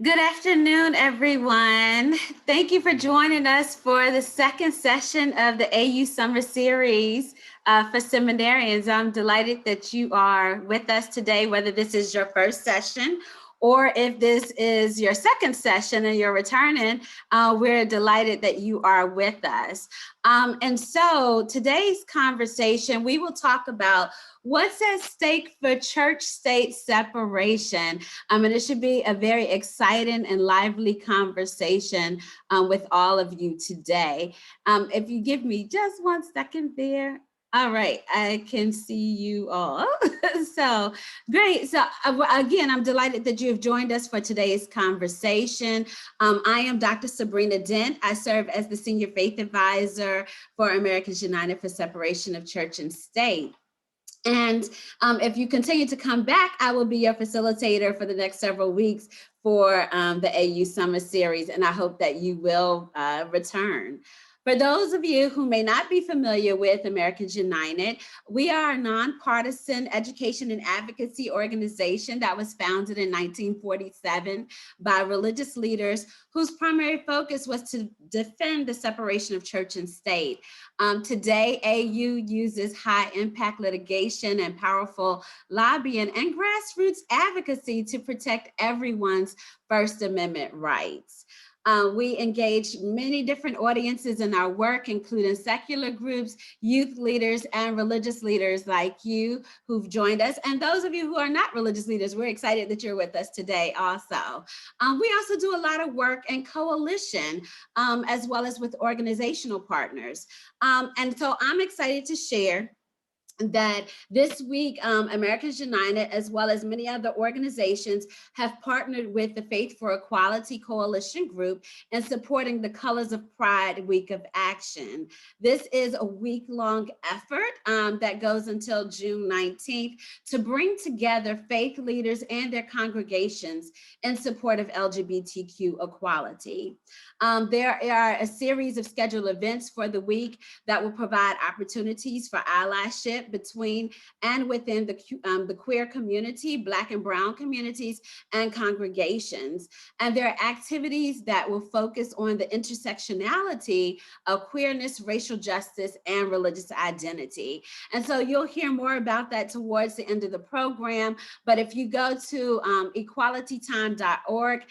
Good afternoon, everyone. Thank you for joining us for the second session of the AU Summer Series for seminarians. I'm delighted that you are with us today, whether this is your first session or if this is your second session and you're returning, we're delighted that you are with us. And so today's conversation, we will talk about what's at stake for church-state separation. And it should be a very exciting and lively conversation with all of you today. If you give me just 1 second there. All right, I can see you all. So great. So again, I'm delighted that you have joined us for today's conversation. I am Dr. Sabrina Dent. I serve as the Senior Faith Advisor for Americans United for Separation of Church and State. And if you continue to come back, I will be your facilitator for the next several weeks for the AU Summer Series, and I hope that you will return. For those of you who may not be familiar with Americans United, we are a nonpartisan education and advocacy organization that was founded in 1947 by religious leaders whose primary focus was to defend the separation of church and state. Today, AU uses high impact litigation and powerful lobbying and grassroots advocacy to protect everyone's First Amendment rights. We engage many different audiences in our work, including secular groups, youth leaders, and religious leaders like you who've joined us. And those of you who are not religious leaders, we're excited that you're with us today also. We also do a lot of work in coalition, as well as with organizational partners. And so I'm excited to share that this week, Americans United, as well as many other organizations, have partnered with the Faith for Equality Coalition Group in supporting the Colors of Pride Week of Action. This is a week-long effort that goes until June 19th to bring together faith leaders and their congregations in support of LGBTQ equality. There are a series of scheduled events for the week that will provide opportunities for allyship between and within the queer community, Black and Brown communities, and congregations. And there are activities that will focus on the intersectionality of queerness, racial justice, and religious identity. And so you'll hear more about that towards the end of the program. But if you go to equalitytime.org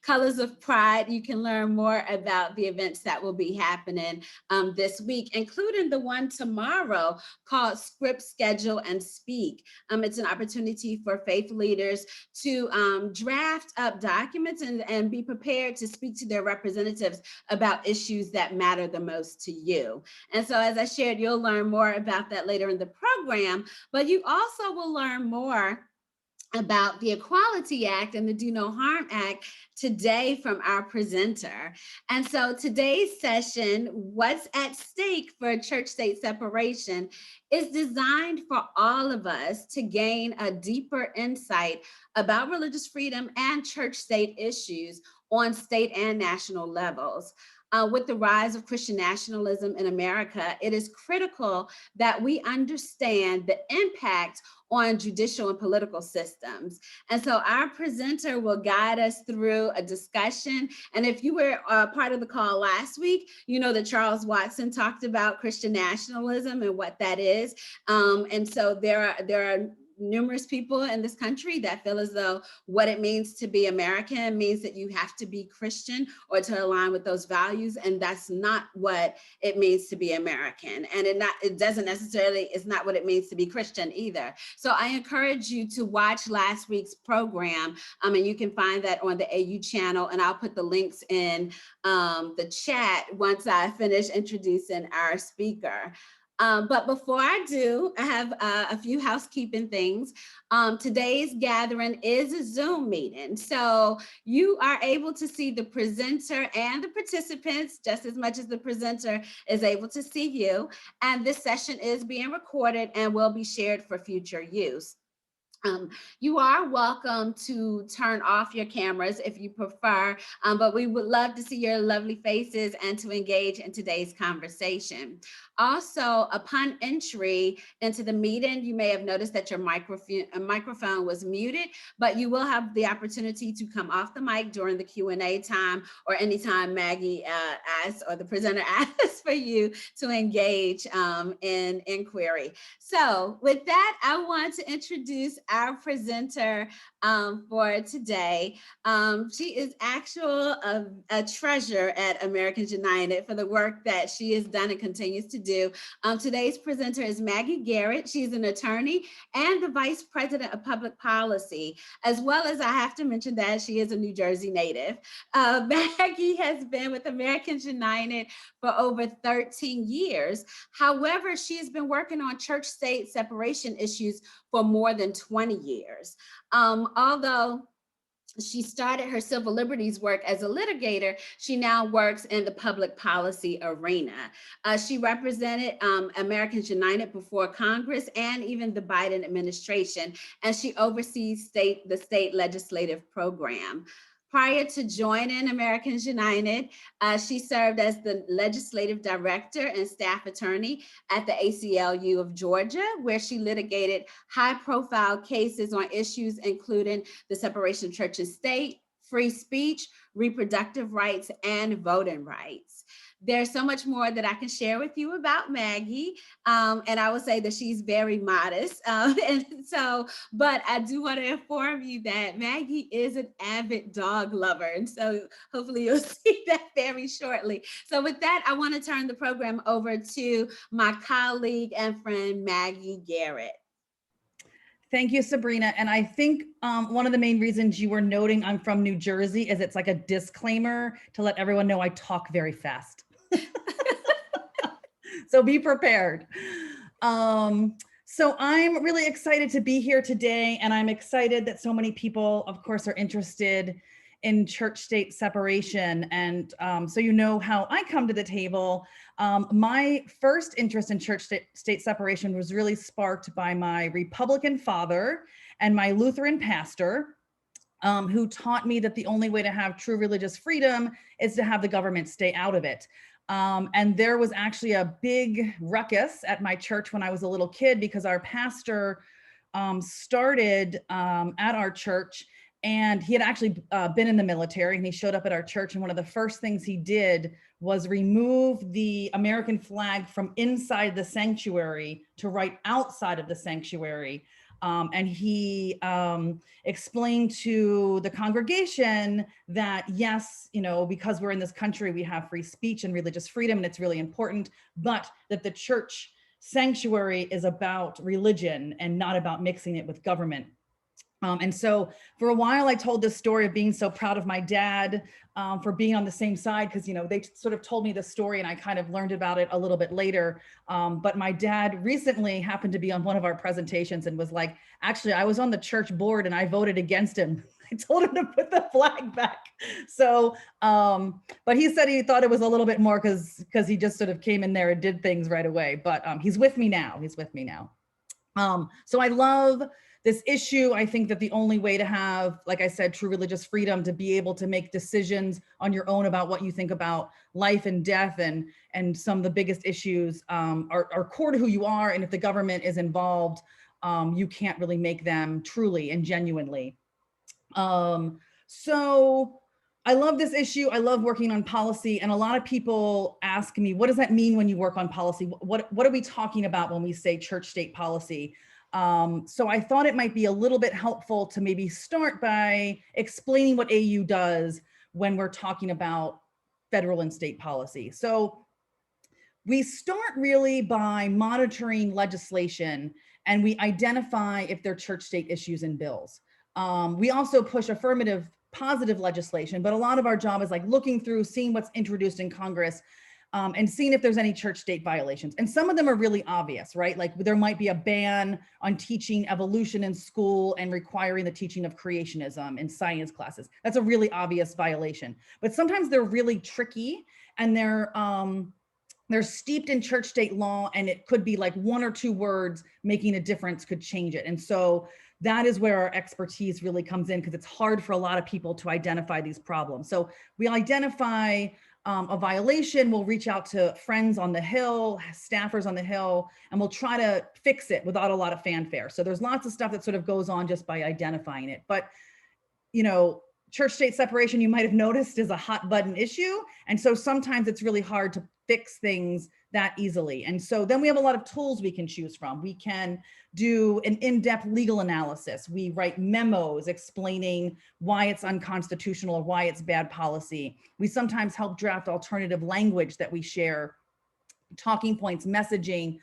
/Colors of Pride, you can learn more about the events that will be happening this week, including the one tomorrow called Script, Schedule, and Speak. It's an opportunity for faith leaders to draft up documents and be prepared to speak to their representatives about issues that matter the most to you. And so as I shared, you'll learn more about that later in the program, but you also will learn more about the Equality Act and the Do No Harm Act today from our presenter. And so today's session, What's at Stake for Church-State Separation, is designed for all of us to gain a deeper insight about religious freedom and church-state issues on state and national levels. With the rise of Christian nationalism in America, it is critical that we understand the impact on judicial and political systems. And so our presenter will guide us through a discussion. And if you were part of the call last week, you know that Charles Watson talked about Christian nationalism and what that is. And so there are numerous people in this country that feel as though what it means to be American means that you have to be Christian or to align with those values, and that's not what it means to be American. And it's not what it means to be Christian either. So I encourage you to watch last week's program, and you can find that on the AU channel, and I'll put the links in the chat once I finish introducing our speaker. But before I do, I have a few housekeeping things. Today's gathering is a Zoom meeting, so you are able to see the presenter and the participants just as much as the presenter is able to see you. And this session is being recorded and will be shared for future use. You are welcome to turn off your cameras if you prefer, but we would love to see your lovely faces and to engage in today's conversation. Also, upon entry into the meeting, you may have noticed that your microphone was muted, but you will have the opportunity to come off the mic during the Q&A time, or anytime Maggie asks or the presenter asks for you to engage in inquiry. So with that, I want to introduce our presenter for today. She is a treasure at Americans United for the work that she has done and continues to do. Today's presenter is Maggie Garrett. She's an attorney and the Vice President of Public Policy, as well as, I have to mention that she is a New Jersey native. Maggie has been with Americans United for over 13 years. However, she has been working on church-state separation issues for more than 20 years. Although she started her civil liberties work as a litigator, she now works in the public policy arena. She represented Americans United before Congress and even the Biden administration, and she oversees the state legislative program. Prior to joining Americans United, she served as the legislative director and staff attorney at the ACLU of Georgia, where she litigated high-profile cases on issues including the separation of church and state, free speech, reproductive rights, and voting rights. There's so much more that I can share with you about Maggie, and I would say that she's very modest. But I do want to inform you that Maggie is an avid dog lover, and so hopefully you'll see that very shortly. So with that, I want to turn the program over to my colleague and friend, Maggie Garrett. Thank you, Sabrina. And I think one of the main reasons you were noting I'm from New Jersey is it's like a disclaimer to let everyone know I talk very fast. So be prepared. So I'm really excited to be here today, and I'm excited that so many people, of course, are interested in church-state separation. And so you know how I come to the table. My first interest in church-state separation was really sparked by my Republican father and my Lutheran pastor, who taught me that the only way to have true religious freedom is to have the government stay out of it. And there was actually a big ruckus at my church when I was a little kid, because our pastor started at our church, and he had actually been in the military, and he showed up at our church. And one of the first things he did was remove the American flag from inside the sanctuary to right outside of the sanctuary. And he explained to the congregation that, yes, you know, because we're in this country, we have free speech and religious freedom, and it's really important, but that the church sanctuary is about religion and not about mixing it with government. And so for a while, I told this story of being so proud of my dad for being on the same side, because, you know, they sort of told me the story and I kind of learned about it a little bit later. But my dad recently happened to be on one of our presentations and was like, actually, I was on the church board and I voted against him. I told him to put the flag back. So, but he said he thought it was a little bit more because he just sort of came in there and did things right away. But he's with me now. He's with me now. So I love this issue. I think that the only way to have, like I said, true religious freedom, to be able to make decisions on your own about what you think about life and death and some of the biggest issues are core to who you are. And if the government is involved, you can't really make them truly and genuinely. So I love this issue. I love working on policy. And a lot of people ask me, what does that mean when you work on policy? What are we talking about when we say church-state policy? So I thought it might be a little bit helpful to maybe start by explaining what AU does when we're talking about federal and state policy. So we start really by monitoring legislation, and we identify if there are church-state issues in bills. We also push affirmative, positive legislation, but a lot of our job is like looking through, seeing what's introduced in Congress, and seeing if there's any church-state violations. And some of them are really obvious, right? Like there might be a ban on teaching evolution in school and requiring the teaching of creationism in science classes. That's a really obvious violation. But sometimes they're really tricky, and they're steeped in church-state law, and it could be like one or two words making a difference could change it. And so that is where our expertise really comes in, because it's hard for a lot of people to identify these problems. So we identify a violation, we'll reach out to friends on the Hill, staffers on the Hill, and we'll try to fix it without a lot of fanfare. So there's lots of stuff that sort of goes on just by identifying it. But, you know, church-state separation, you might have noticed, is a hot button issue. And so sometimes it's really hard to fix things that easily. And so then we have a lot of tools we can choose from. We can do an in-depth legal analysis. We write memos explaining why it's unconstitutional or why it's bad policy. We sometimes help draft alternative language that we share, talking points, messaging,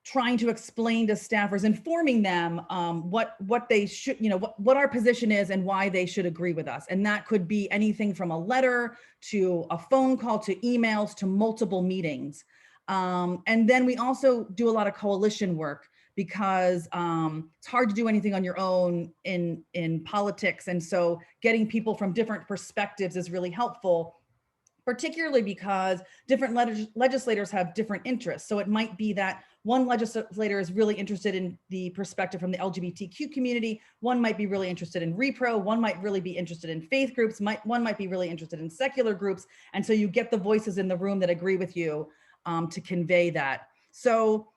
trying to explain to staffers, informing them what they should, you know, what our position is and why they should agree with us. And that could be anything from a letter to a phone call to emails to multiple meetings. And then we also do a lot of coalition work because it's hard to do anything on your own in politics. And so getting people from different perspectives is really helpful, particularly because different legislators have different interests. So it might be that one legislator is really interested in the perspective from the LGBTQ community. One might be really interested in repro. One might really be interested in faith groups. One might be really interested in secular groups. And so you get the voices in the room that agree with you to convey that. So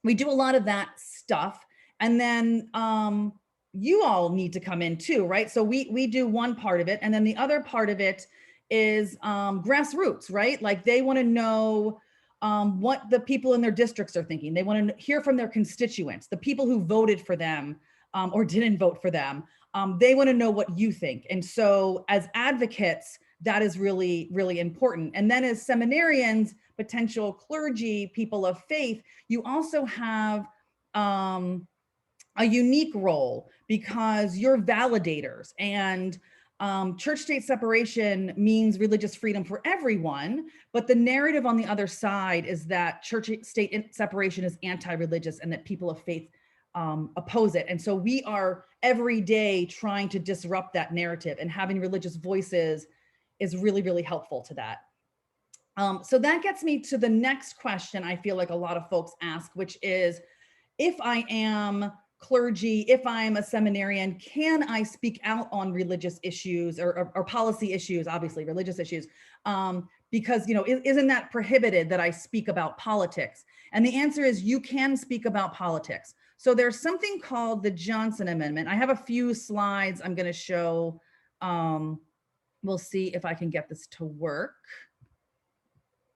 we do a lot of that stuff. And then you all need to come in too, right? So we do one part of it. And then the other part of it is grassroots, right? Like they want to know what the people in their districts are thinking. They want to hear from their constituents, the people who voted for them or didn't vote for them. They want to know what you think. And so as advocates, that is really, really important. And then as seminarians, potential clergy, people of faith, you also have a unique role because you're validators, and church-state separation means religious freedom for everyone, but the narrative on the other side is that church-state separation is anti-religious and that people of faith oppose it. And so we are every day trying to disrupt that narrative, and having religious voices is really, really helpful to that. So that gets me to the next question I feel like a lot of folks ask, which is, if I am clergy, if I'm a seminarian, can I speak out on religious issues or policy issues, obviously religious issues, because, you know, isn't that prohibited that I speak about politics? And the answer is you can speak about politics. So there's something called the Johnson Amendment. I have a few slides I'm going to show. We'll see if I can get this to work.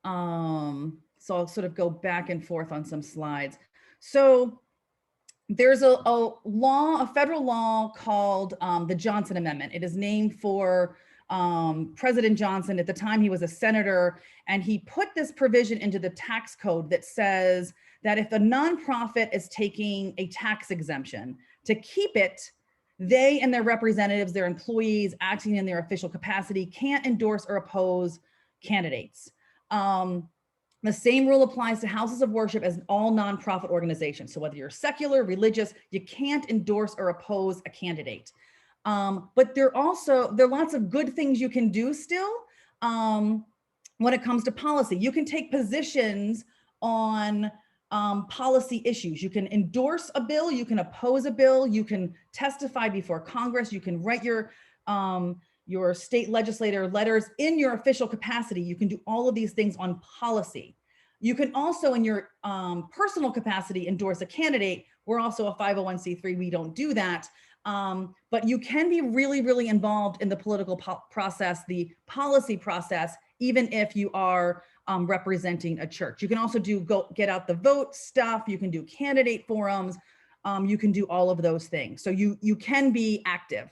So I'll sort of go back and forth on some slides. So there's a law, a federal law called the Johnson Amendment. It is named for President Johnson. At the time, he was a senator, and he put this provision into the tax code that says that if a nonprofit is taking a tax exemption, to keep it, they and their representatives, their employees acting in their official capacity, can't endorse or oppose candidates. The same rule applies to houses of worship as all nonprofit organizations. So whether you're secular, religious, you can't endorse or oppose a candidate. But there are lots of good things you can do still when it comes to policy. You can take positions on policy issues. You can endorse a bill, you can oppose a bill, you can testify before Congress, you can write your state legislator letters in your official capacity. You can do all of these things on policy. You can also, in your personal capacity, endorse a candidate. We're also a 501c3, we don't do that. But you can be really, really involved in the political process, the policy process, even if you are representing a church. You can also do get out the vote stuff. You can do candidate forums. You can do all of those things. So you can be active.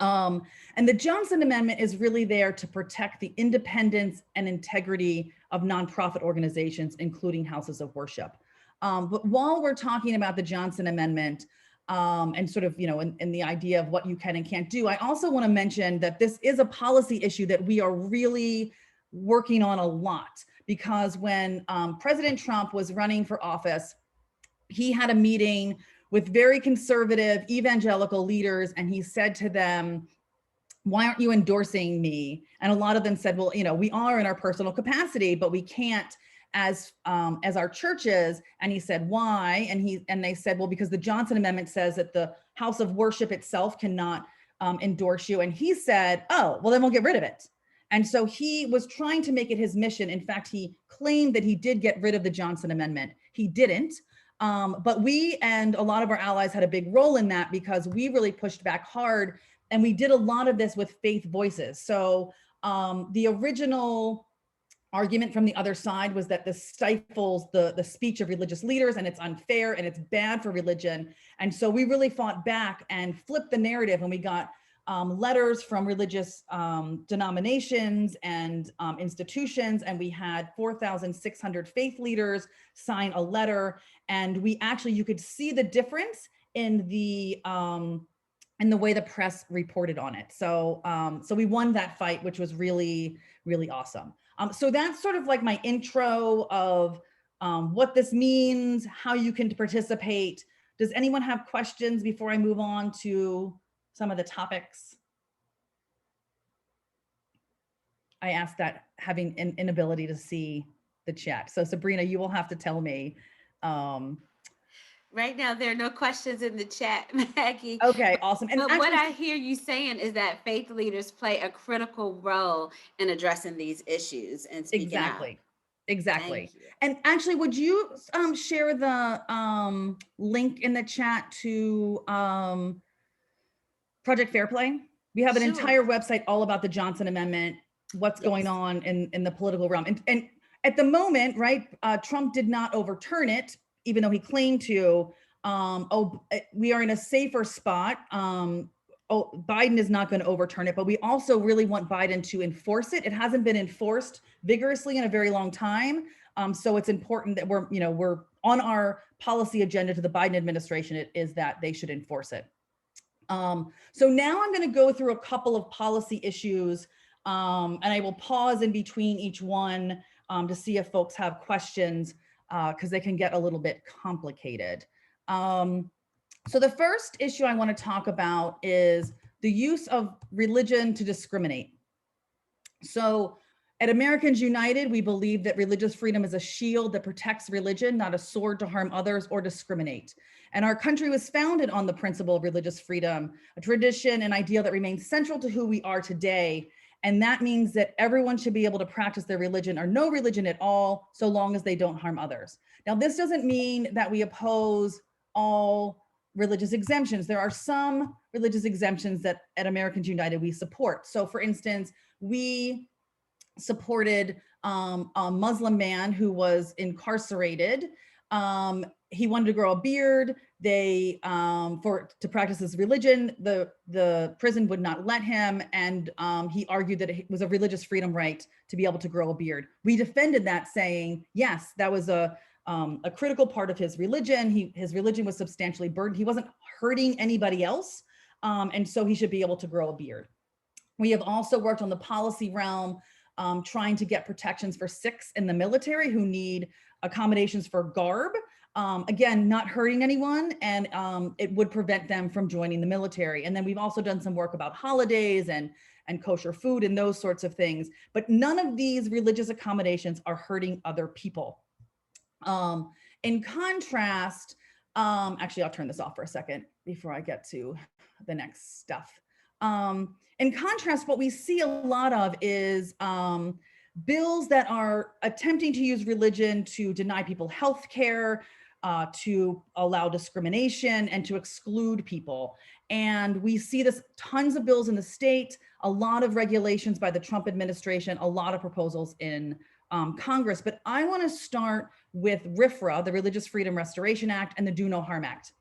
And the Johnson Amendment is really there to protect the independence and integrity of nonprofit organizations, including houses of worship. But while we're talking about the Johnson Amendment and sort of, you know, in the idea of what you can and can't do, I also want to mention that this is a policy issue that we are really working on a lot, because when President Trump was running for office, he had a meeting with very conservative evangelical leaders, and he said to them, why aren't you endorsing me? And a lot of them said, well, you know, we are in our personal capacity, but we can't as our churches. And he said, why? And they said, well, because the Johnson Amendment says that the house of worship itself cannot endorse you. And he said, oh, well, then we'll get rid of it. And so he was trying to make it his mission. In fact, he claimed that he did get rid of the Johnson Amendment. He didn't. But we and a lot of our allies had a big role in that because we really pushed back hard. And we did a lot of this with faith voices. So the original argument from the other side was that this stifles the speech of religious leaders, and it's unfair and it's bad for religion. And so we really fought back and flipped the narrative, and we got letters from religious denominations and institutions, and we had 4,600 faith leaders sign a letter, and we actually, you could see the difference in the way the press reported on it. So so we won that fight, which was really, really awesome. So that's sort of like my intro of what this means, how you can participate. Does anyone have questions before I move on to some of the topics? I asked that having an inability to see the chat. So Sabrina, you will have to tell me. Right now, there are no questions in the chat, Maggie. Okay, awesome. And But actually, what I hear you saying is that faith leaders play a critical role in addressing these issus and speaking out. Exactly. Thank you. And actually, would you share the link in the chat to Project Fair Play? We have an Sure. entire website all about the Johnson Amendment, what's going on in the political realm. And at the moment, right, Trump did not overturn it, even though he claimed to. We are in a safer spot. Biden is not going to overturn it, but we also really want Biden to enforce it. It hasn't been enforced vigorously in a very long time. So it's important that we're on our policy agenda to the Biden administration. It is that they should enforce it. So now I'm going to go through a couple of policy issues, and I will pause in between each one to see if folks have questions, because they can get a little bit complicated. So the first issue I want to talk about is the use of religion to discriminate. So at Americans United, we believe that religious freedom is a shield that protects religion, not a sword to harm others or discriminate. And our country was founded on the principle of religious freedom, a tradition and ideal that remains central to who we are today. And that means that everyone should be able to practice their religion or no religion at all, so long as they don't harm others. Now, this doesn't mean that we oppose all religious exemptions. There are some religious exemptions that at Americans United we support. So for instance, we supported a Muslim man who was incarcerated. He wanted to grow a beard. They to practice his religion, the prison would not let him, and he argued that it was a religious freedom right to be able to grow a beard. We defended that, saying yes, that was a critical part of his religion. His religion was substantially burdened. He wasn't hurting anybody else, and so he should be able to grow a beard. We have also worked on the policy realm, trying to get protections for Sikhs in the military who need accommodations for garb. Again, not hurting anyone, and it would prevent them from joining the military. And then we've also done some work about holidays and kosher food and those sorts of things. But none of these religious accommodations are hurting other people. In contrast, actually, I'll turn this off for a second before I get to the next stuff. In contrast, what we see a lot of is bills that are attempting to use religion to deny people health care, to allow discrimination, and to exclude people. And we see this, tons of bills in the state, a lot of regulations by the Trump administration, a lot of proposals in Congress. But I want to start with RFRA, the Religious Freedom Restoration Act, and the Do No Harm Act.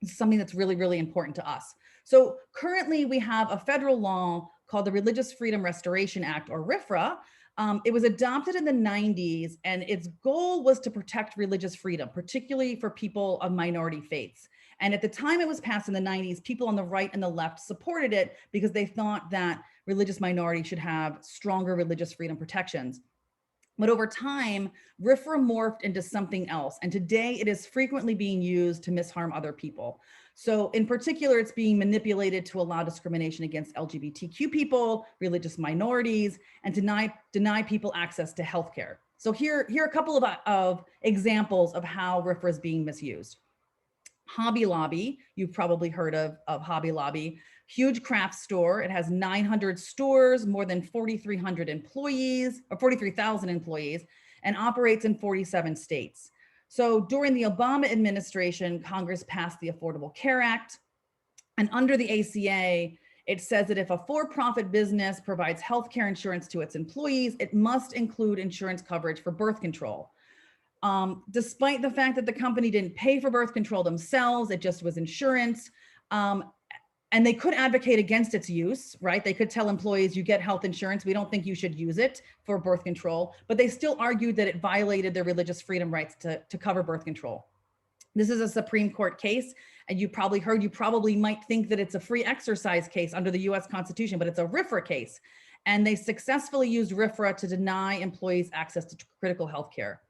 It's something that's really, really important to us. So currently we have a federal law called the Religious Freedom Restoration Act, or RFRA. It was adopted in the 90s, and its goal was to protect religious freedom, particularly for people of minority faiths. And at the time it was passed in the 90s, people on the right and the left supported it because they thought that religious minorities should have stronger religious freedom protections. But over time, RFRA morphed into something else. And today it is frequently being used to misharm other people. So in particular, it's being manipulated to allow discrimination against LGBTQ people, religious minorities, and deny people access to healthcare. So here are a couple of examples of how RFRA is being misused. Hobby Lobby, you've probably heard of Hobby Lobby, huge craft store. It has 900 stores, more than 4,300 employees, or 43,000 employees, and operates in 47 states. So during the Obama administration, Congress passed the Affordable Care Act. And under the ACA, it says that if a for-profit business provides healthcare insurance to its employees, it must include insurance coverage for birth control. Despite the fact that the company didn't pay for birth control themselves, it just was insurance. And they could advocate against its use, right? They could tell employees, you get health insurance, we don't think you should use it for birth control, but they still argued that it violated their religious freedom rights to cover birth control. This is a Supreme Court case, and you probably might think that it's a free exercise case under the US Constitution, but it's a RFRA case. And they successfully used RFRA to deny employees access to critical health care.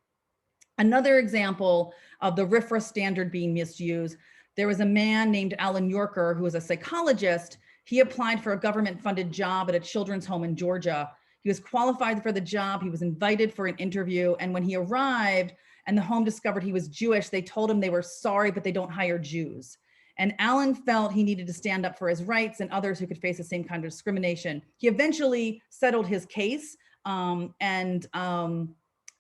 Another example of the RFRA standard being misused, there was a man named Alan Yorker who was a psychologist. He applied for a government-funded job at a children's home in Georgia. He was qualified for the job. He was invited for an interview. And when he arrived and the home discovered he was Jewish, they told him they were sorry, but they don't hire Jews. And Alan felt he needed to stand up for his rights and others who could face the same kind of discrimination. He eventually settled his case,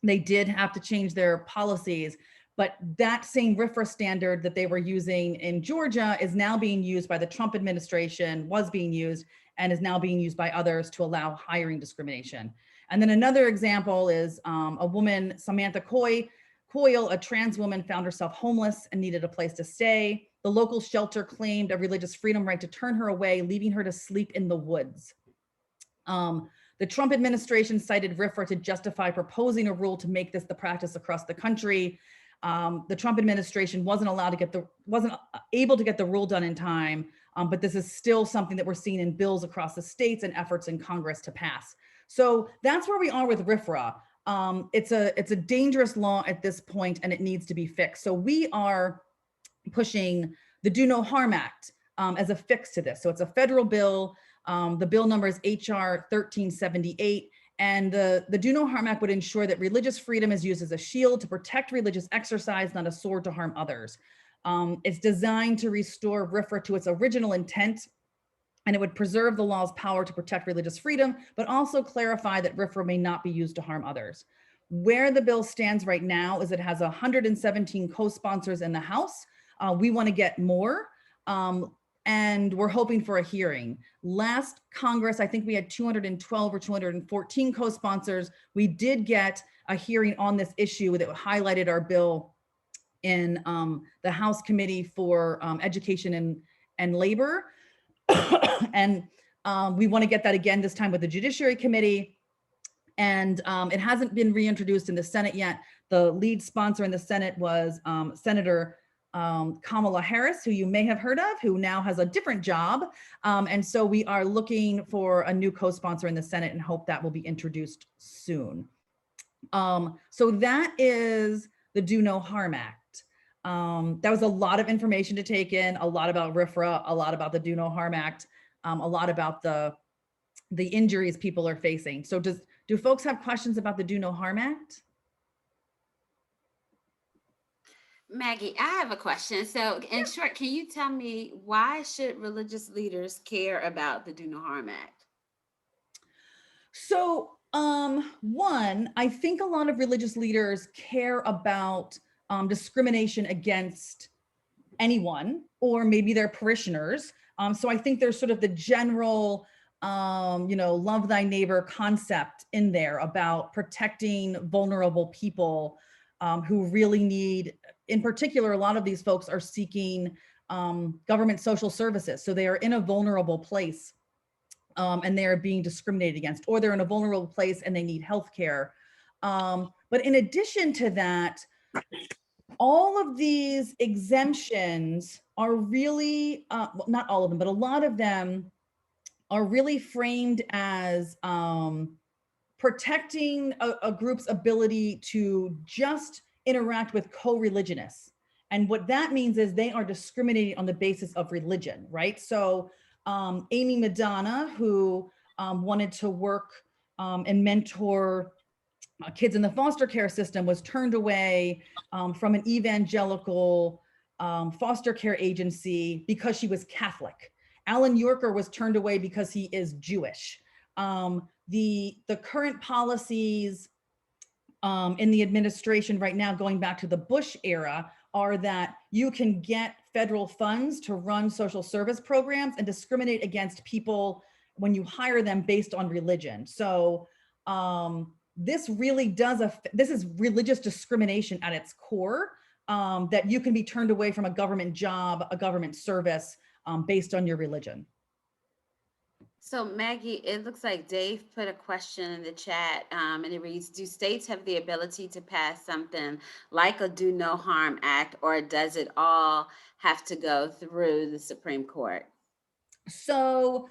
they did have to change their policies, but that same RFRA standard that they were using in Georgia is now being used by the Trump administration, was being used, and is now being used by others to allow hiring discrimination. And then another example is a woman, Samantha Coyle, a trans woman, found herself homeless and needed a place to stay. The local shelter claimed a religious freedom right to turn her away, leaving her to sleep in the woods. The Trump administration cited RFRA to justify proposing a rule to make this the practice across the country. The Trump administration wasn't able to get the rule done in time, but this is still something that we're seeing in bills across the states and efforts in Congress to pass. So that's where we are with RFRA. It's a dangerous law at this point, and it needs to be fixed. So we are pushing the Do No Harm Act as a fix to this. So it's a federal bill. The bill number is HR 1378. And the Do No Harm Act would ensure that religious freedom is used as a shield to protect religious exercise, not a sword to harm others. It's designed to restore RFRA to its original intent, and it would preserve the law's power to protect religious freedom, but also clarify that RFRA may not be used to harm others. Where the bill stands right now is it has 117 co-sponsors in the House. We want to get more. And we're hoping for a hearing. Last Congress, I think we had 212 or 214 co-sponsors. We did get a hearing on this issue that highlighted our bill in the House Committee for Education and Labor. And we want to get that again, this time with the Judiciary Committee. And it hasn't been reintroduced in the Senate yet. The lead sponsor in the Senate was Senator Kamala Harris, who you may have heard of, who now has a different job. And so we are looking for a new co-sponsor in the Senate and hope that will be introduced soon. So that is the Do No Harm Act. That was a lot of information to take in, a lot about RFRA, a lot about the Do No Harm Act, a lot about the injuries people are facing. So do folks have questions about the Do No Harm Act? Maggie, I have a question. So in short, can you tell me why should religious leaders care about the Do No Harm Act? So one, I think a lot of religious leaders care about discrimination against anyone or maybe their parishioners. So I think there's sort of the general, love thy neighbor concept in there about protecting vulnerable people who really need, in particular, a lot of these folks are seeking government social services. So they are in a vulnerable place and they are being discriminated against, or they're in a vulnerable place and they need healthcare. But in addition to that, all of these exemptions are really, well, not all of them, but a lot of them are really framed as protecting a group's ability to just interact with co-religionists. And what that means is they are discriminating on the basis of religion, right? So Amy Madonna, who wanted to work and mentor kids in the foster care system, was turned away from an evangelical foster care agency because she was Catholic. Alan Yorker was turned away because he is Jewish. The current policies in the administration right now, going back to the Bush era, are that you can get federal funds to run social service programs and discriminate against people when you hire them based on religion. So this really this is religious discrimination at its core, that you can be turned away from a government job, a government service, based on your religion. So Maggie, it looks like Dave put a question in the chat, and it reads, do states have the ability to pass something like a Do No Harm Act, or does it all have to go through the Supreme Court? So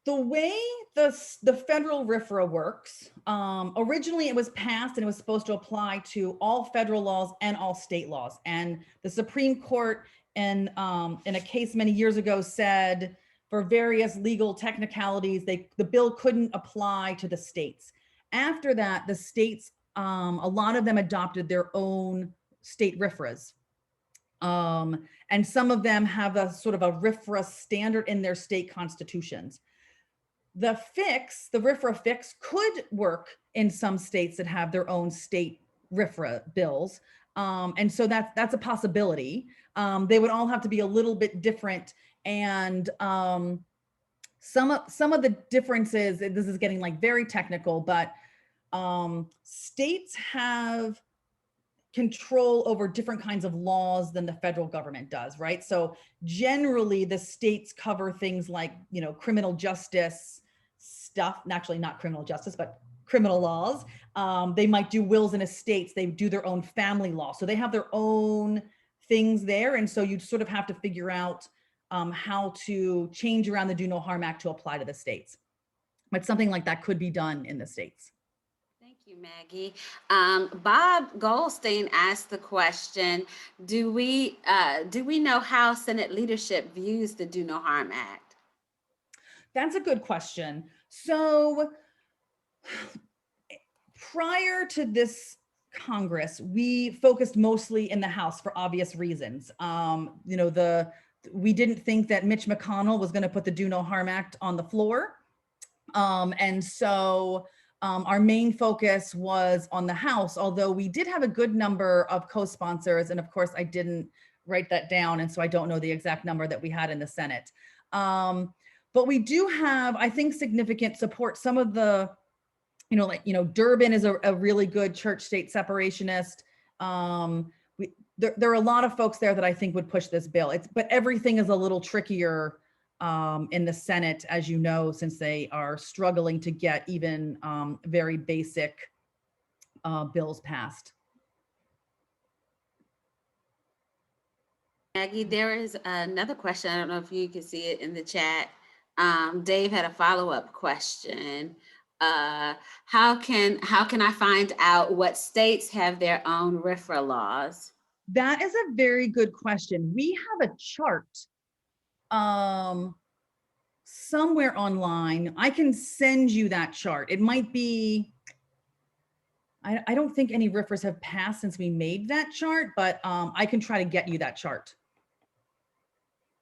the way the federal RFRA works, originally it was passed and it was supposed to apply to all federal laws and all state laws. And the Supreme Court in a case many years ago said, for various legal technicalities, the bill couldn't apply to the states. After that, the states, a lot of them adopted their own state RFRAs. And some of them have a sort of a RFRA standard in their state constitutions. The RFRA fix could work in some states that have their own state RFRA bills. And so that's a possibility. They would all have to be a little bit different. And some of the differences, this is getting like very technical, but states have control over different kinds of laws than the federal government does, right? So generally the states cover things like, criminal justice stuff, actually not criminal justice, but criminal laws. They might do wills and estates. They do their own family law. So they have their own things there. And so you sort of have to figure out how to change around the Do No Harm Act to apply to the states. But something like that could be done in the states. Thank you, Maggie. Bob Goldstein asked the question, do we know how Senate leadership views the Do No Harm Act? That's a good question. So prior to this Congress, we focused mostly in the House for obvious reasons. We didn't think that Mitch McConnell was going to put the Do No Harm Act on the floor. And so our main focus was on the House, although we did have a good number of co-sponsors. And of course, I didn't write that down. And so I don't know the exact number that we had in the Senate. But we do have, I think, significant support. Some of the, Durbin is a really good church-state separationist. There are a lot of folks there that I think would push this bill. But everything is a little trickier in the Senate, as you know, since they are struggling to get even very basic bills passed. Maggie, there is another question. I don't know if you can see it in the chat. Dave had a follow-up question. How can I find out what states have their own RFRA laws? That is a very good question. We have a chart somewhere online. I can send you that chart. It might be, I don't think any RFRAs have passed since we made that chart, but I can try to get you that chart.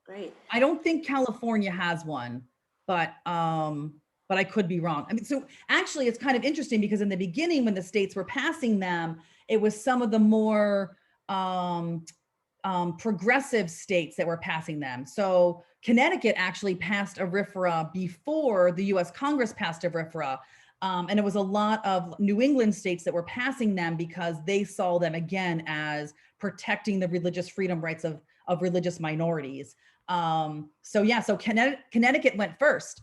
Great. I don't think California has one, but I could be wrong. I mean, so actually it's kind of interesting because in the beginning when the states were passing them, it was some of the more progressive states that were passing them. So Connecticut actually passed a RFRA before the US Congress passed a RFRA. And it was a lot of New England states that were passing them because they saw them again as protecting the religious freedom rights of religious minorities. So Connecticut went first,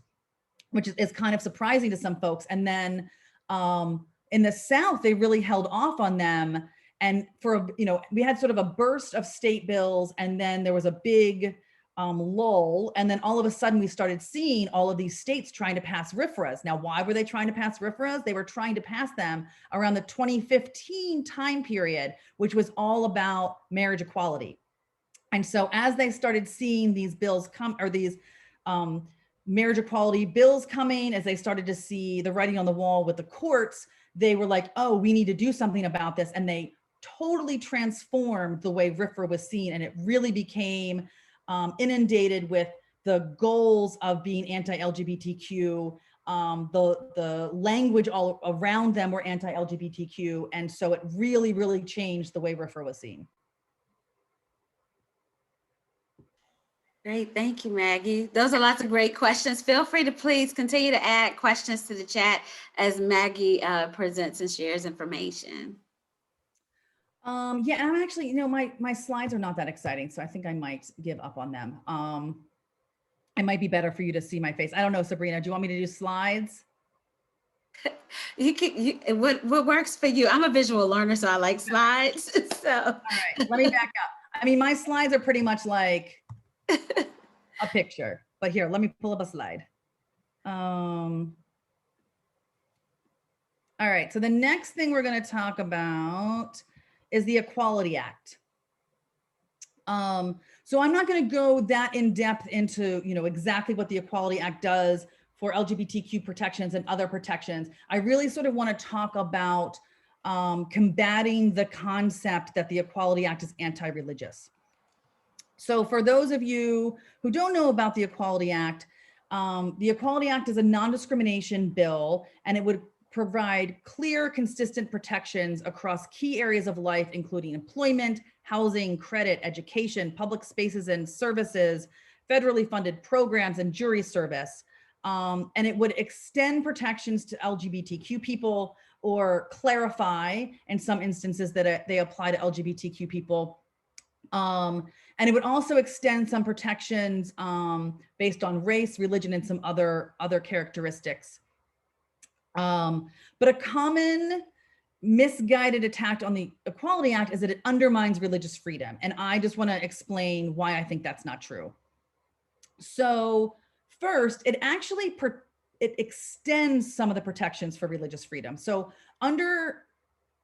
which is kind of surprising to some folks. And then in the South, they really held off on them. And we had sort of a burst of state bills, and then there was a big lull. And then all of a sudden we started seeing all of these states trying to pass RFRAs. Now, why were they trying to pass RFRAs? They were trying to pass them around the 2015 time period, which was all about marriage equality. And so as they started seeing these bills come, or these marriage equality bills coming, as they started to see the writing on the wall with the courts, they were like, oh, we need to do something about this. And they totally transformed the way RFRA was seen, and it really became inundated with the goals of being anti-LGBTQ. The language all around them were anti-LGBTQ, and so it really, really changed the way RFRA was seen. Great, thank you, Maggie. Those are lots of great questions. Feel free to please continue to add questions to the chat as Maggie presents and shares information. Yeah, I'm actually, my slides are not that exciting, so I think I might give up on them. It might be better for you to see my face. I don't know, Sabrina, do you want me to do slides? What works for you? I'm a visual learner, so I like slides. So, all right, let me back up. I mean, my slides are pretty much like a picture, but here, let me pull up a slide. All right, so the next thing we're going to talk about is the Equality Act. So I'm not going to go that in depth into, exactly what the Equality Act does for LGBTQ protections and other protections. I really sort of want to talk about combating the concept that the Equality Act is anti-religious. So for those of you who don't know about the Equality Act is a non-discrimination bill, and it would provide clear, consistent protections across key areas of life, including employment, housing, credit, education, public spaces and services, federally funded programs, and jury service. And it would extend protections to LGBTQ people, or clarify in some instances that they apply to LGBTQ people. And it would also extend some protections based on race, religion, and some other characteristics. But a common misguided attack on the Equality Act is that it undermines religious freedom. And I just want to explain why I think that's not true. So first, it actually it extends some of the protections for religious freedom. So under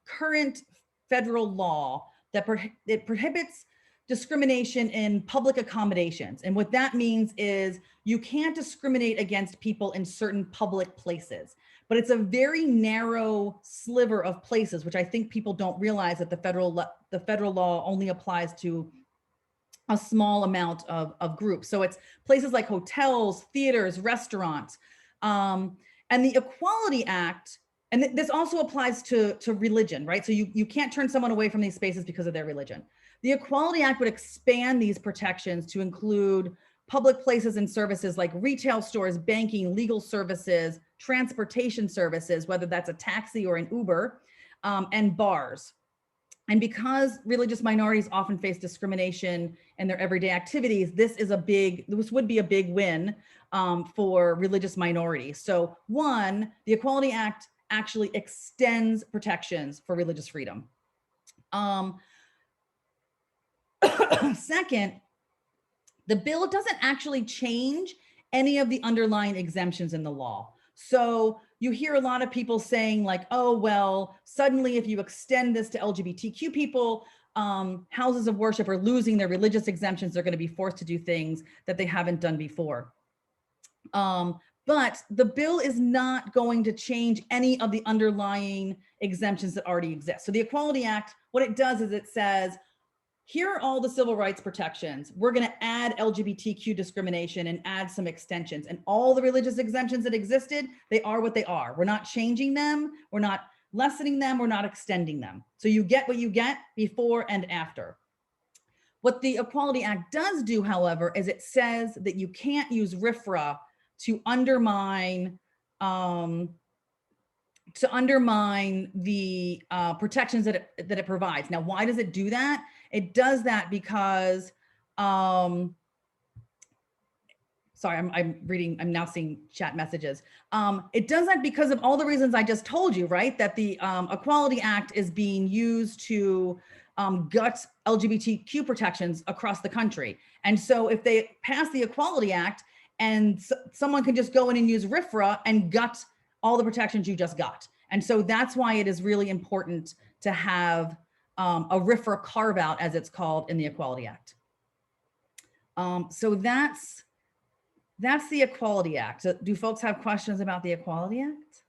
current federal law, it prohibits discrimination in public accommodations. And what that means is you can't discriminate against people in certain public places, but it's a very narrow sliver of places, which I think people don't realize that the federal law only applies to a small amount of groups. So it's places like hotels, theaters, restaurants. And the Equality Act, and this also applies to religion, right? So you can't turn someone away from these spaces because of their religion. The Equality Act would expand these protections to include public places and services like retail stores, banking, legal services, transportation services, whether that's a taxi or an Uber, and bars. And because religious minorities often face discrimination in their everyday activities, this would be a big win for religious minorities. So one, the Equality Act actually extends protections for religious freedom. Second, the bill doesn't actually change any of the underlying exemptions in the law. So you hear a lot of people saying like, oh, well, suddenly if you extend this to LGBTQ people, houses of worship are losing their religious exemptions. They're going to be forced to do things that they haven't done before. But the bill is not going to change any of the underlying exemptions that already exist. So the Equality Act, what it does is it says, here are all the civil rights protections. We're going to add LGBTQ discrimination and add some extensions, and all the religious exemptions that existed, they are what they are. We're not changing them. We're not lessening them. We're not extending them. So you get what you get before and after. What the Equality Act does do, however, is it says that you can't use RFRA to undermine the protections that it provides. Now, why does it do that? It does that because, sorry, I'm now seeing chat messages. It does that because of all the reasons I just told you, right? That the Equality Act is being used to gut LGBTQ protections across the country. And so if they pass the Equality Act and someone can just go in and use RFRA and gut all the protections you just got. And so that's why it is really important to have a RFRA carve out, as it's called in the Equality Act. So that's the Equality Act. So do folks have questions about the Equality Act?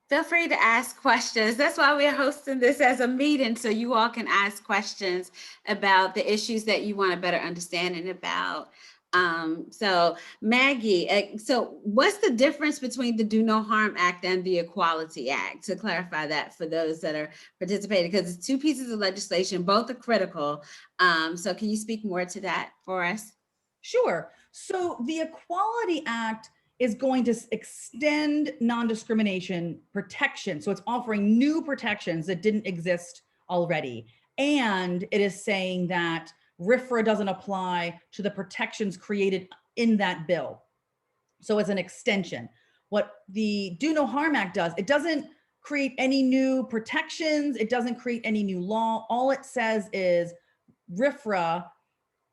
Feel free to ask questions. That's why we're hosting this as a meeting, so you all can ask questions about the issues that you want a better understanding about. So Maggie, so what's the difference between the Do No Harm Act and the Equality Act? To clarify that for those that are participating, because it's two pieces of legislation, both are critical. So can you speak more to that for us? Sure. So the Equality Act is going to extend non-discrimination protection. So it's offering new protections that didn't exist already. And it is saying that RFRA doesn't apply to the protections created in that bill. So it's an extension. What the Do No Harm Act does, it doesn't create any new protections. It doesn't create any new law. All it says is RFRA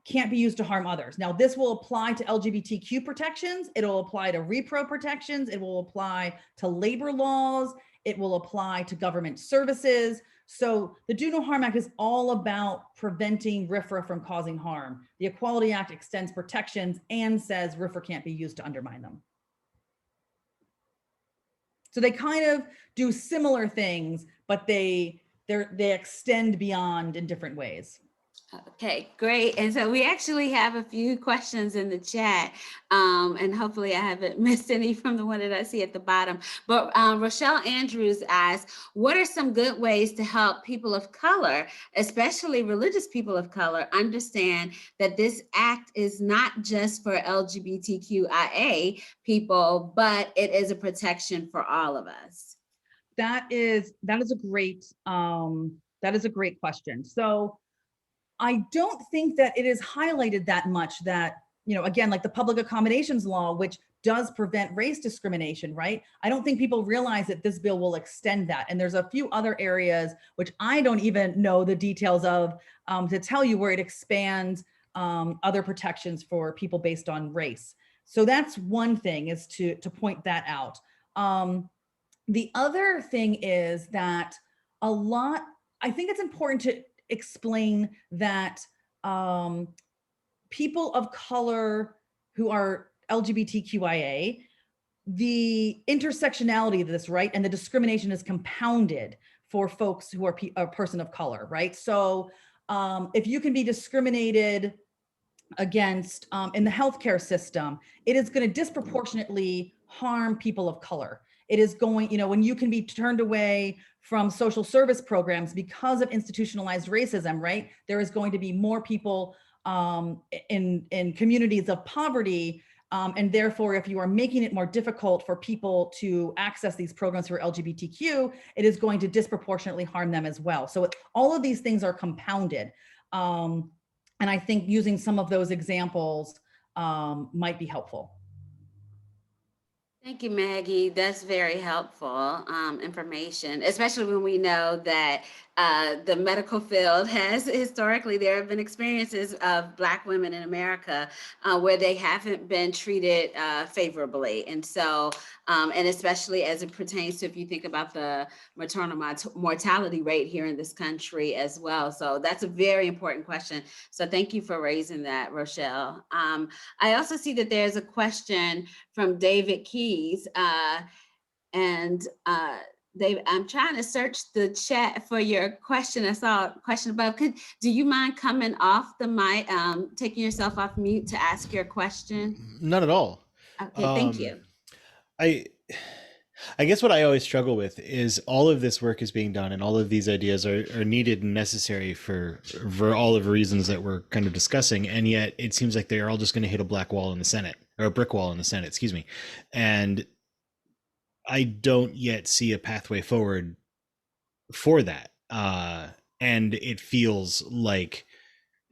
can't be used to harm others. Now, this will apply to LGBTQ protections. It'll apply to repro protections. It will apply to labor laws. It will apply to government services. So the Do No Harm Act is all about preventing RFRA from causing harm. The Equality Act extends protections and says RFRA can't be used to undermine them. So they kind of do similar things, but they extend beyond in different ways. Okay, great. And so we actually have a few questions in the chat, and hopefully I haven't missed any from the one that I see at the bottom. But Rochelle Andrews asks, what are some good ways to help people of color, especially religious people of color, understand that this act is not just for LGBTQIA people, but it is a protection for all of us? That is a great question. So I don't think that it is highlighted that much that, again, like the public accommodations law, which does prevent race discrimination, right? I don't think people realize that this bill will extend that. And there's a few other areas, which I don't even know the details of, to tell you where it expands other protections for people based on race. So that's one thing, is to point that out. The other thing is that I think it's important to explain that people of color who are LGBTQIA, the intersectionality of this, right, and the discrimination is compounded for folks who are a person of color, right? So if you can be discriminated against in the healthcare system, it is going to disproportionately harm people of color. It is going, when you can be turned away from social service programs because of institutionalized racism, right? There is going to be more people in communities of poverty. And therefore, if you are making it more difficult for people to access these programs for LGBTQ, it is going to disproportionately harm them as well. So all of these things are compounded. And I think using some of those examples might be helpful. Thank you, Maggie. That's very helpful information, especially when we know that the medical field has historically, there have been experiences of Black women in America where they haven't been treated favorably. And so, and especially as it pertains to, if you think about the maternal mortality rate here in this country as well. So that's a very important question. So thank you for raising that, Rochelle. I also see that there's a question from David Keys. Dave, I'm trying to search the chat for your question. I saw a question above. Do you mind coming off the mic, taking yourself off mute to ask your question? Not at all. Okay, thank you. I guess what I always struggle with is all of this work is being done and all of these ideas are needed and necessary for all of the reasons that we're kind of discussing. And yet it seems like they are all just going to hit a black wall in the Senate, or a brick wall in the Senate, excuse me. And I don't yet see a pathway forward for that. And it feels like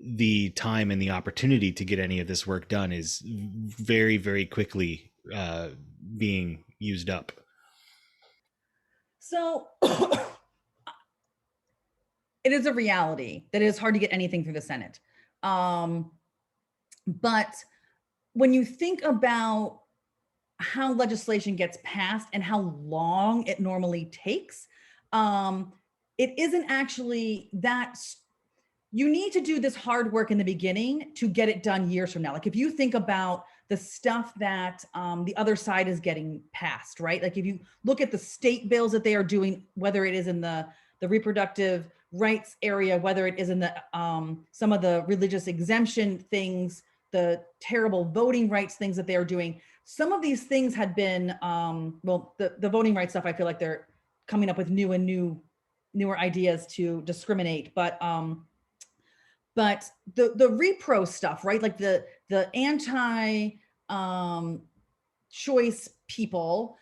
the time and the opportunity to get any of this work done is very, very quickly being used up. So it is a reality that it is hard to get anything through the Senate. But when you think about how legislation gets passed and how long it normally takes, it isn't actually that. You need to do this hard work in the beginning to get it done years from now. Like if you think about the stuff that the other side is getting passed, right? Like if you look at the state bills that they are doing, whether it is in the reproductive rights area, whether it is in the some of the religious exemption things, the terrible voting rights things that they are doing, some of these things had been, well, the voting rights stuff, I feel like they're coming up with newer ideas to discriminate, but the repro stuff, right? Like the anti choice people,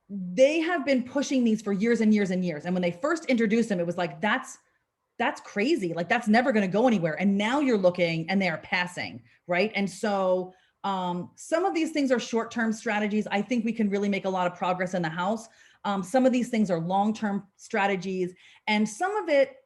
they have been pushing these for years and years and years. And when they first introduced them, it was like, that's crazy. Like that's never going to go anywhere. And now you're looking and they are passing, right? And so some of these things are short-term strategies. I think we can really make a lot of progress in the House. Some of these things are long-term strategies, and some of it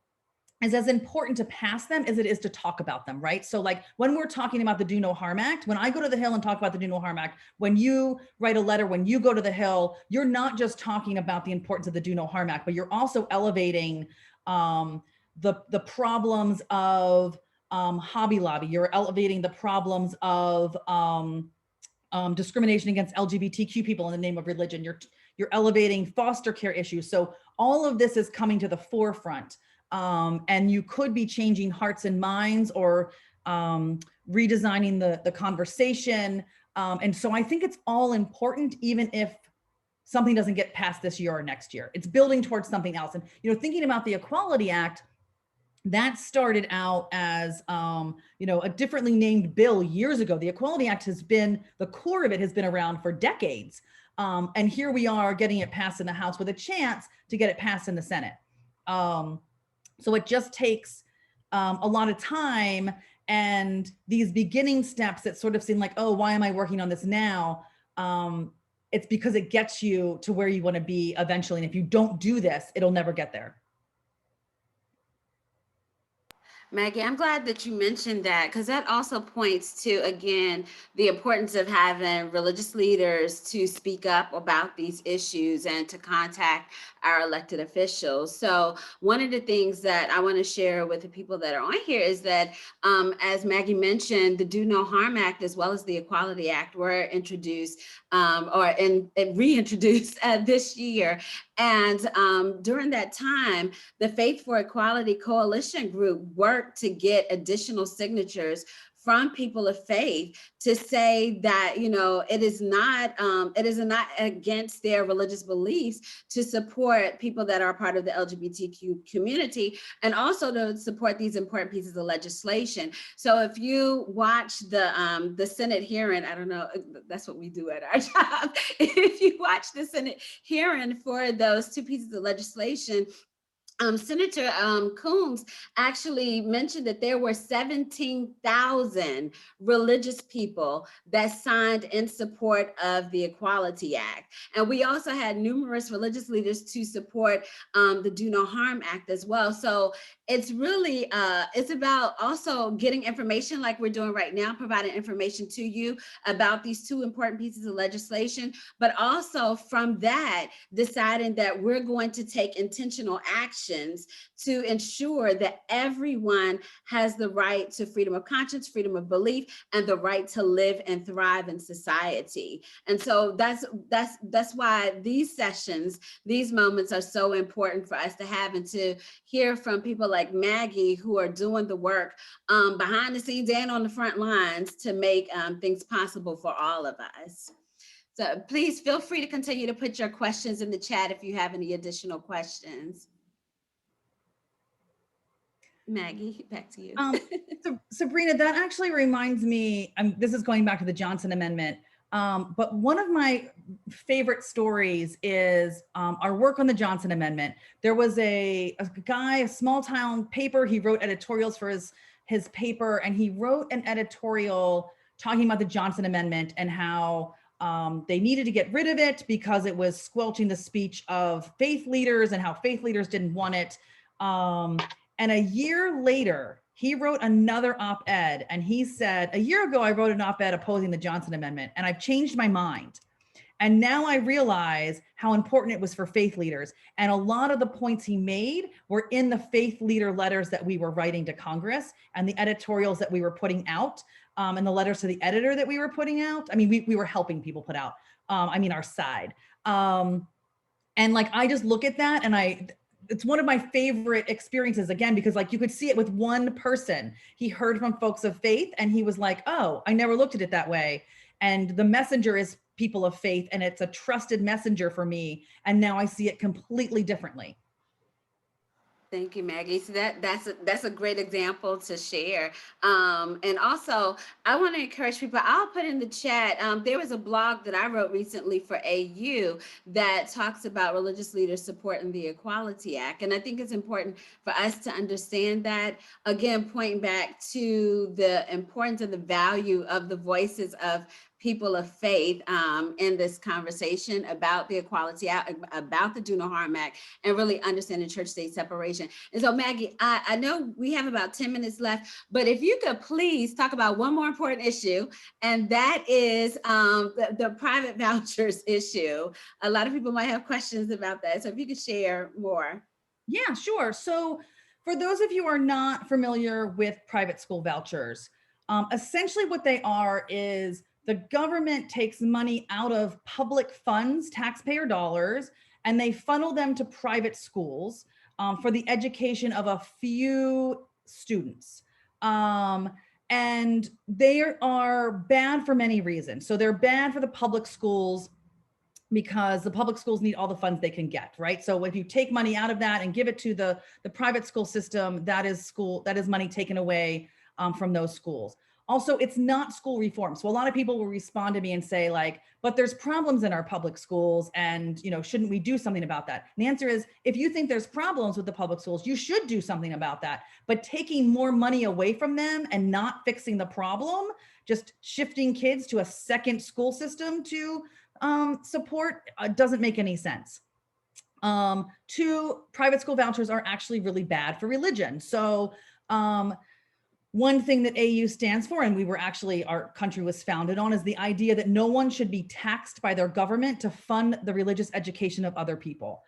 is as important to pass them as it is to talk about them, right? So like when we're talking about the Do No Harm Act, when I go to the Hill and talk about the Do No Harm Act, when you write a letter, when you go to the Hill, you're not just talking about the importance of the Do No Harm Act, but you're also elevating the problems of Hobby Lobby. You're elevating the problems of discrimination against LGBTQ people in the name of religion. You're elevating foster care issues. So all of this is coming to the forefront. And you could be changing hearts and minds or redesigning the conversation. And so I think it's all important, even if something doesn't get passed this year or next year. It's building towards something else. And, you know, thinking about the Equality Act, that started out as, you know, a differently named bill years ago. The Equality Act has been, the core of it has been around for decades. And here we are getting it passed in the House with a chance to get it passed in the Senate. So it just takes a lot of time, and these beginning steps that sort of seem like, oh, why am I working on this now? It's because it gets you to where you want to be eventually. And if you don't do this, it'll never get there. Maggie, I'm glad that you mentioned that, because that also points to, again, the importance of having religious leaders to speak up about these issues and to contact our elected officials. So one of the things that I want to share with the people that are on here is that, as Maggie mentioned, the Do No Harm Act as well as the Equality Act were introduced and reintroduced this year. And during that time, the Faith for Equality Coalition group worked to get additional signatures from people of faith to say that, you know, it is not against their religious beliefs to support people that are part of the LGBTQ community, and also to support these important pieces of legislation. So if you watch the Senate hearing, I don't know, that's what we do at our job. If you watch the Senate hearing for those two pieces of legislation, Senator Combs actually mentioned that there were 17,000 religious people that signed in support of the Equality Act. And we also had numerous religious leaders to support the Do No Harm Act as well. So it's really, it's about also getting information like we're doing right now, providing information to you about these two important pieces of legislation, but also from that, deciding that we're going to take intentional action to ensure that everyone has the right to freedom of conscience, freedom of belief, and the right to live and thrive in society. And so that's why these sessions, these moments are so important for us to have, and to hear from people like Maggie, who are doing the work behind the scenes and on the front lines to make things possible for all of us. So please feel free to continue to put your questions in the chat if you have any additional questions. Maggie, back to you. So Sabrina, that actually reminds me, this is going back to the Johnson Amendment, but one of my favorite stories is our work on the Johnson Amendment. There was a guy, a small town paper, he wrote editorials for his paper, and he wrote an editorial talking about the Johnson Amendment and how they needed to get rid of it because it was squelching the speech of faith leaders and how faith leaders didn't want it. And a year later, he wrote another op-ed, and he said, a year ago, I wrote an op-ed opposing the Johnson Amendment, and I've changed my mind. And now I realize how important it was for faith leaders. And a lot of the points he made were in the faith leader letters that we were writing to Congress and the editorials that we were putting out, and the letters to the editor that we were putting out. I mean, we were helping people put out, our side. And like, I just look at that and it's one of my favorite experiences, again, because like you could see it with one person. He heard from folks of faith and he was like, oh, I never looked at it that way. And the messenger is people of faith, and it's a trusted messenger for me. And now I see it completely differently. Thank you, Maggie. So that's a great example to share. And also, I want to encourage people. I'll put in the chat. There was a blog that I wrote recently for AU that talks about religious leaders supporting the Equality Act, and I think it's important for us to understand that. Again, pointing back to the importance and the value of the voices of people of faith in this conversation about the Equality Act, about the Do No Harm Act, and really understanding church-state separation. And so, Maggie, I know we have about 10 minutes left, but if you could please talk about one more important issue, and that is the private vouchers issue. A lot of people might have questions about that. So if you could share more. Yeah, sure. So for those of you who are not familiar with private school vouchers, essentially what they are is the government takes money out of public funds, taxpayer dollars, and they funnel them to private schools for the education of a few students. And they are bad for many reasons. So they're bad for the public schools because the public schools need all the funds they can get, right? So if you take money out of that and give it to the private school system, that is money taken away from those schools. Also, it's not school reform. So a lot of people will respond to me and say like, but there's problems in our public schools and, shouldn't we do something about that? And the answer is, if you think there's problems with the public schools, you should do something about that. But taking more money away from them and not fixing the problem, just shifting kids to a second school system to support doesn't make any sense. Two, private school vouchers are actually really bad for religion. So one thing that AU stands for, and our country was founded on, is the idea that no one should be taxed by their government to fund the religious education of other people.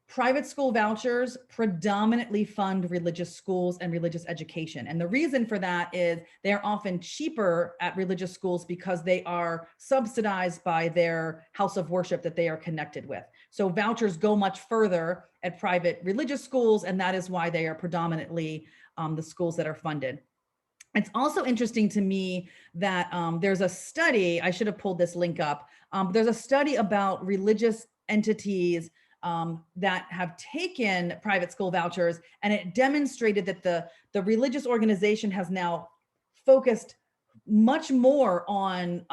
Private school vouchers predominantly fund religious schools and religious education. And the reason for that is they're often cheaper at religious schools because they are subsidized by their house of worship that they are connected with. So vouchers go much further at private religious schools, and that is why they are predominantly the schools that are funded. It's also interesting to me that there's a study, I should have pulled this link up, there's a study about religious entities that have taken private school vouchers, and it demonstrated that the religious organization has now focused much more on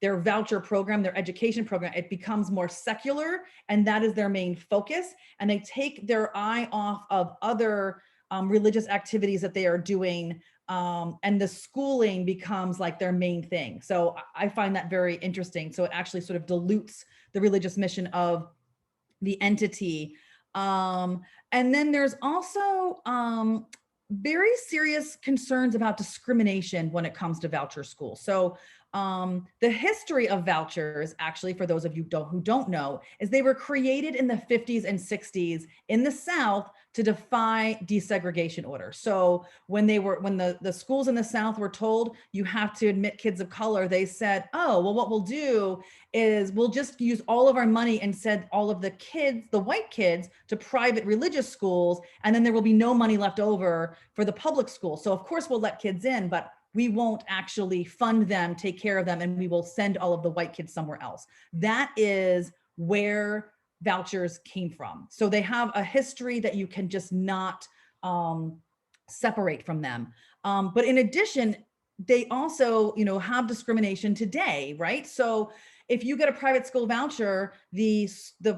their voucher program, their education program. It becomes more secular, and that is their main focus. And they take their eye off of other religious activities that they are doing, and the schooling becomes like their main thing. So I find that very interesting. So it actually sort of dilutes the religious mission of the entity. And then there's also very serious concerns about discrimination when it comes to voucher schools. So the history of vouchers, actually, for those of you who don't know, is they were created in the 50s and 60s in the South to defy desegregation orders. So when the schools in the South were told you have to admit kids of color, they said, oh, well, what we'll do is we'll just use all of our money and send all of the kids, the white kids, to private religious schools, and then there will be no money left over for the public schools. So of course we'll let kids in, but we won't actually fund them, take care of them, and we will send all of the white kids somewhere else. That is where vouchers came from. So they have a history that you can just not separate from them. But in addition, they also, have discrimination today, right? So if you get a private school voucher, the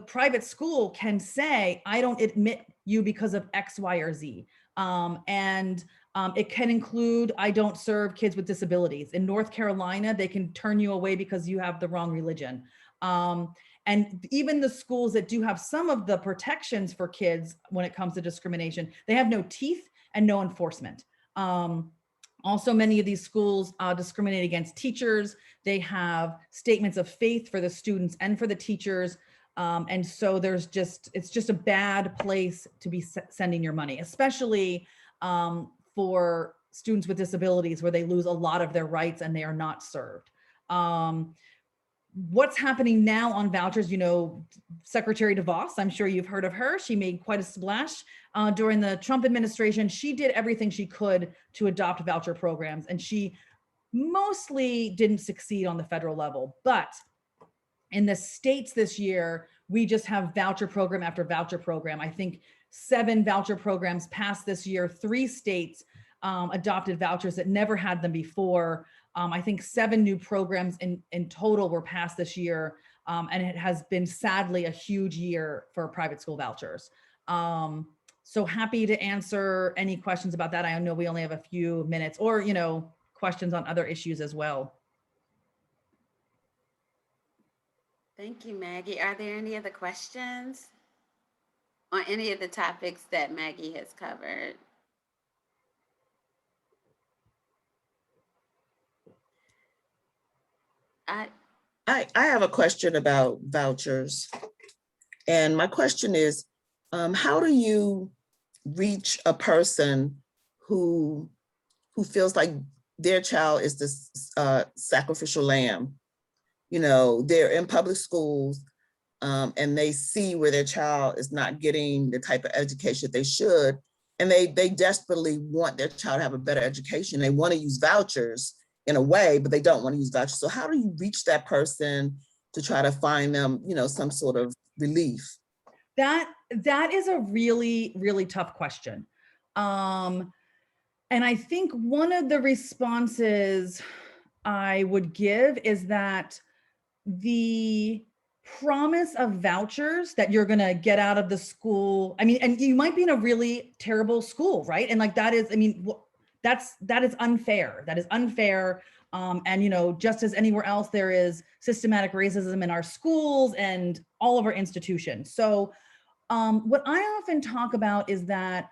private school can say, I don't admit you because of X, Y, or Z. It can include, I don't serve kids with disabilities. In North Carolina, they can turn you away because you have the wrong religion. And even the schools that do have some of the protections for kids when it comes to discrimination, they have no teeth and no enforcement. Also, many of these schools discriminate against teachers. They have statements of faith for the students and for the teachers. And so it's just a bad place to be sending your money, especially for students with disabilities where they lose a lot of their rights and they are not served. What's happening now on vouchers, Secretary DeVos, I'm sure you've heard of her. She made quite a splash during the Trump administration. She did everything she could to adopt voucher programs, and she mostly didn't succeed on the federal level. But in the states this year, we just have voucher program after voucher program. I think 7 voucher programs passed this year. 3 states adopted vouchers that never had them before. I think 7 new programs in total were passed this year. And it has been sadly a huge year for private school vouchers. So happy to answer any questions about that. I know we only have a few minutes, or, questions on other issues as well. Thank you, Maggie. Are there any other questions on any of the topics that Maggie has covered? I have a question about vouchers. And my question is, how do you reach a person who feels like their child is this sacrificial lamb? They're in public schools and they see where their child is not getting the type of education they should. And they desperately want their child to have a better education. They want to use vouchers in a way, but they don't want to use vouchers. So how do you reach that person to try to find them, some sort of relief? That is a really, really tough question. And I think one of the responses I would give is that the promise of vouchers that you're going to get out of the school, and you might be in a really terrible school, right? And that is unfair. That is unfair. And, just as anywhere else, there is systematic racism in our schools and all of our institutions. So what I often talk about is that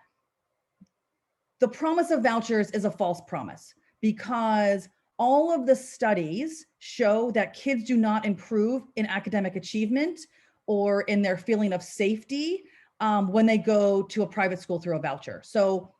the promise of vouchers is a false promise, because all of the studies show that kids do not improve in academic achievement or in their feeling of safety when they go to a private school through a voucher. So,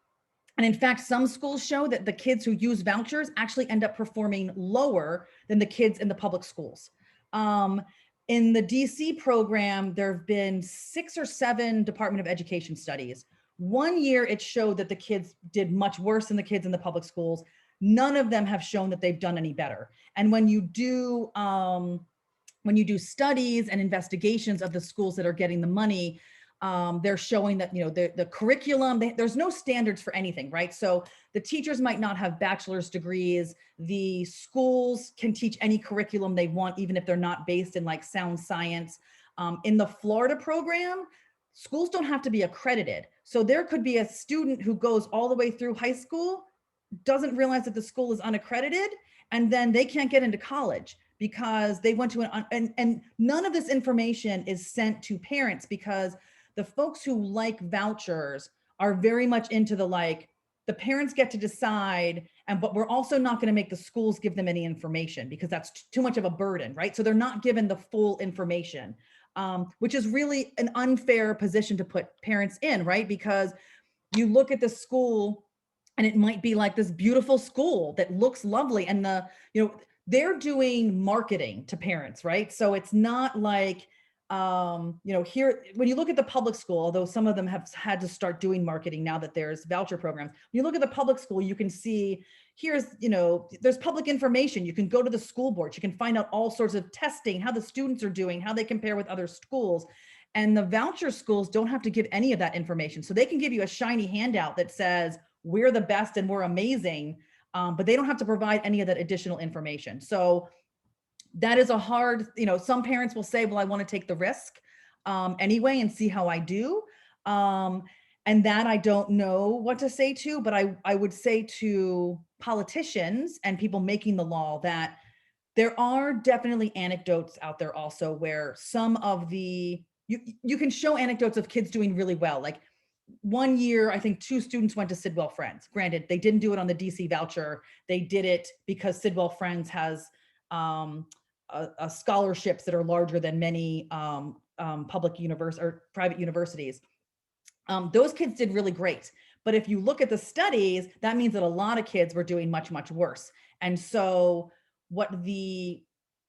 and in fact, some schools show that the kids who use vouchers actually end up performing lower than the kids in the public schools. In the DC program, there have been 6 or 7 Department of Education studies. One year it showed that the kids did much worse than the kids in the public schools. None of them have shown that they've done any better. And when you do studies and investigations of the schools that are getting the money, they're showing that, the curriculum, there's no standards for anything, right? So the teachers might not have bachelor's degrees. The schools can teach any curriculum they want, even if they're not based in sound science. In the Florida program, schools don't have to be accredited. So there could be a student who goes all the way through high school, doesn't realize that the school is unaccredited, and then they can't get into college because they went to and none of this information is sent to parents, because the folks who like vouchers are very much into the parents get to decide, but we're also not going to make the schools give them any information because that's too much of a burden, right? So they're not given the full information, which is really an unfair position to put parents in, right? Because you look at the school and it might be this beautiful school that looks lovely, and they're doing marketing to parents, right? So it's not here, when you look at the public school, although some of them have had to start doing marketing now that there's voucher programs, when you look at the public school, you can see there's public information. You can go to the school board, you can find out all sorts of testing, how the students are doing, how they compare with other schools. And the voucher schools don't have to give any of that information. So they can give you a shiny handout that says, we're the best and we're amazing, but they don't have to provide any of that additional information. So that is a hard, some parents will say, well, I want to take the risk anyway and see how I do. And that I don't know what to say to, but I would say to politicians and people making the law that there are definitely anecdotes out there also where some of you can show anecdotes of kids doing really well. one year, I think 2 students went to Sidwell Friends. Granted, they didn't do it on the DC voucher. They did it because Sidwell Friends has scholarships that are larger than many public or private universities. Those kids did really great. But if you look at the studies, that means that a lot of kids were doing much, much worse. And so what the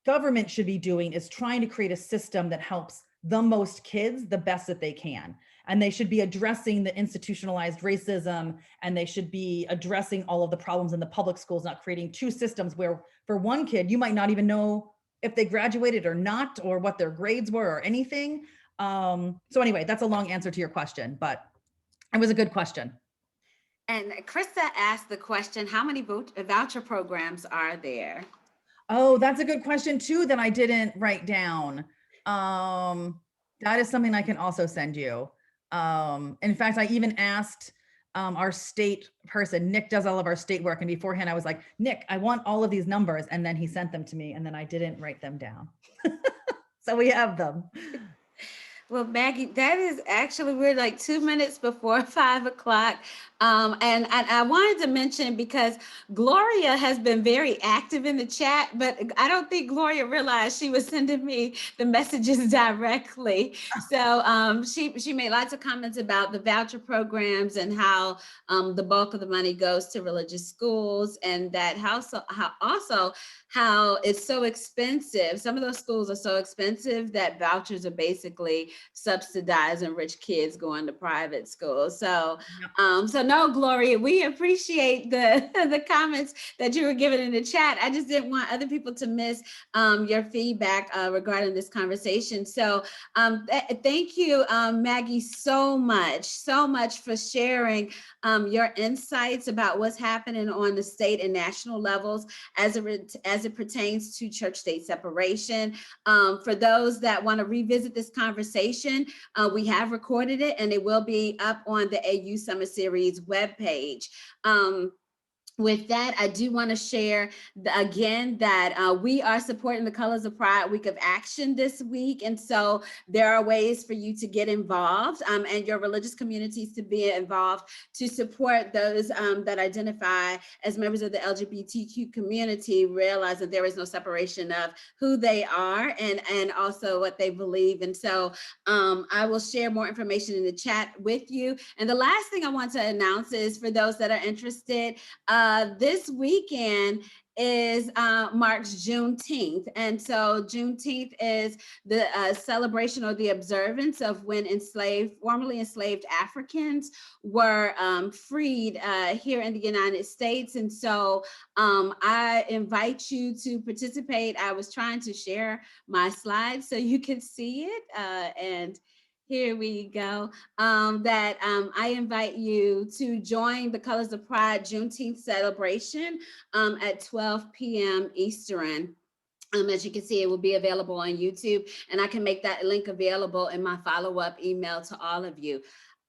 government should be doing is trying to create a system that helps the most kids the best that they can. And they should be addressing the institutionalized racism, and they should be addressing all of the problems in the public schools, not creating 2 systems where for one kid, you might not even know if they graduated or not, or what their grades were or anything. So anyway, that's a long answer to your question, but it was a good question. And Krista asked the question, how many voucher programs are there? Oh, that's a good question too that I didn't write down. That is something I can also send you. In fact, I even asked our state person. Nick does all of our state work, and beforehand I was like, Nick, I want all of these numbers, and then he sent them to me, and then I didn't write them down. So we have them. Well, Maggie, that is actually, we're like 2 minutes before 5 o'clock. And I wanted to mention, because Gloria has been very active in the chat, but I don't think Gloria realized she was sending me the messages directly. So she made lots of comments about the voucher programs and how the bulk of the money goes to religious schools, and that how it's so expensive. Some of those schools are so expensive that vouchers are basically subsidizing rich kids going to private schools. So, so no, Gloria, we appreciate the comments that you were giving in the chat. I just didn't want other people to miss your feedback regarding this conversation. So thank you, Maggie, so much for sharing your insights about what's happening on the state and national levels as it pertains to church-state separation. For those that want to revisit this conversation, we have recorded it, and it will be up on the AU Summer Series webpage. With that, I do want to share again that we are supporting the Colors of Pride Week of Action this week. And so there are ways for you to get involved and your religious communities to be involved to support those that identify as members of the LGBTQ community, realize that there is no separation of who they are and also what they believe. And so I will share more information in the chat with you. And the last thing I want to announce is, for those that are interested, this weekend marks Juneteenth. And so Juneteenth is the celebration or the observance of when formerly enslaved Africans were freed here in the United States. And so I invite you to participate. I was trying to share my slides so you can see it. And here we go. I invite you to join the Colors of Pride Juneteenth celebration at 12 p.m. Eastern. As you can see, it will be available on YouTube, and I can make that link available in my follow-up email to all of you.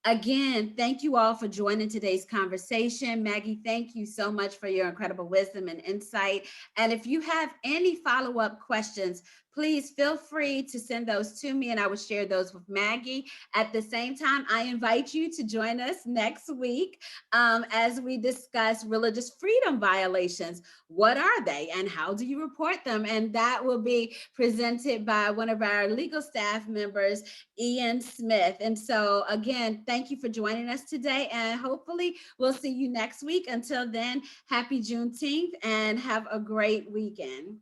Again, thank you all for joining today's conversation. Maggie, thank you so much for your incredible wisdom and insight. And if you have any follow-up questions, please feel free to send those to me, and I will share those with Maggie. At the same time, I invite you to join us next week as we discuss religious freedom violations. What are they, and how do you report them? And that will be presented by one of our legal staff members, Ian Smith. And so again, thank you for joining us today, and hopefully we'll see you next week. Until then, happy Juneteenth and have a great weekend.